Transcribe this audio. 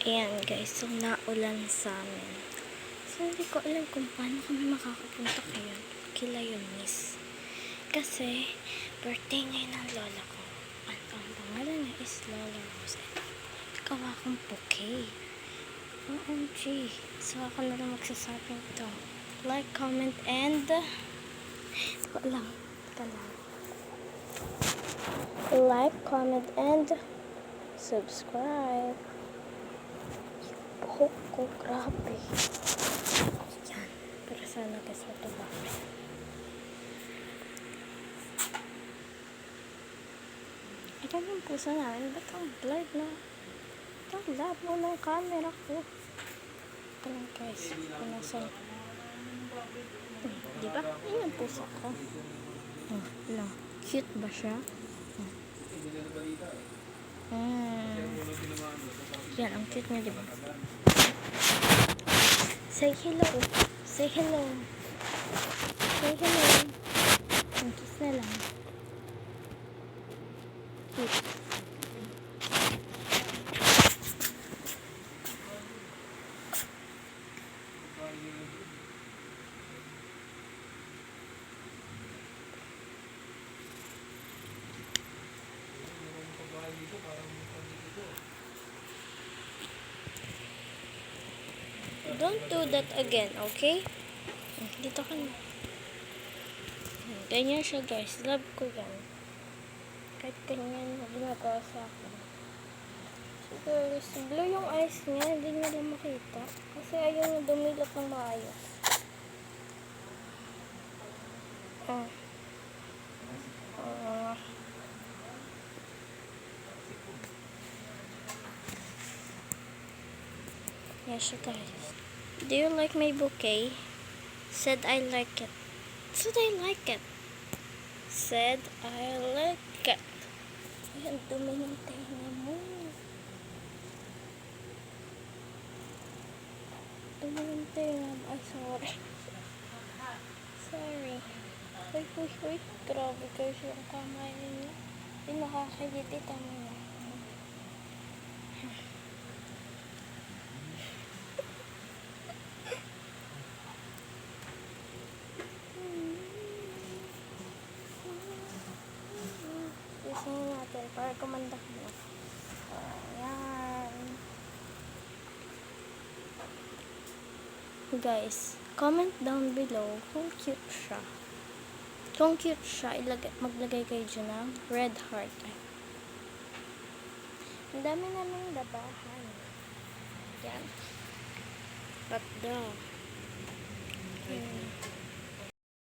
Ayan guys, so naulan sa amin. So hindi ko alam kung paano kami makakapunta kila Eunice. Kasi birthday ngayon ng lola ko. At ang pangalan niya is Lola Rose. Gawa kong bouquet. OMG. So ako na lang magsasabing ito. Like, comment, and hindi ko alam. Like, comment, and subscribe. Buhok ko, grabe. Yan. Pero sana guys, matubak. Ito yung puso namin. Ba't ang blurred na? Ito ang labo ng camera ko. Ito lang guys. Punasan. Diba? Ayun yung puso ko. Lang. Cute ba siya? Yan, ang cute niya, diba? Say hello. Say hello. Say hello. Ang kiss na lang. Cute. Don't do that again, okay? Dito ka na. Ganyan siya guys. Love ko yan. Kahit ganyan ginagawa sa akin. So guys, blue yung eyes niya. Hindi niya lang makita. Kasi ayaw niya dumilap ng maayos. Yes, guys. Do you like my bouquet? Said I like it. Said I like it. Said I like it. Ayan, dumi ng tenga mo. Dumi ng tenga mo. Ay, sorry. Sorry. Uy. Grabe guys yung kamay niya. Hindi nakakagiti. Tama na. Isingin natin para kumanda ka na. Ayan. Guys, comment down below kung cute siya. Kung cute siya, maglagay kayo dyan ng red heart. Ang dami naming labahan. Yan. But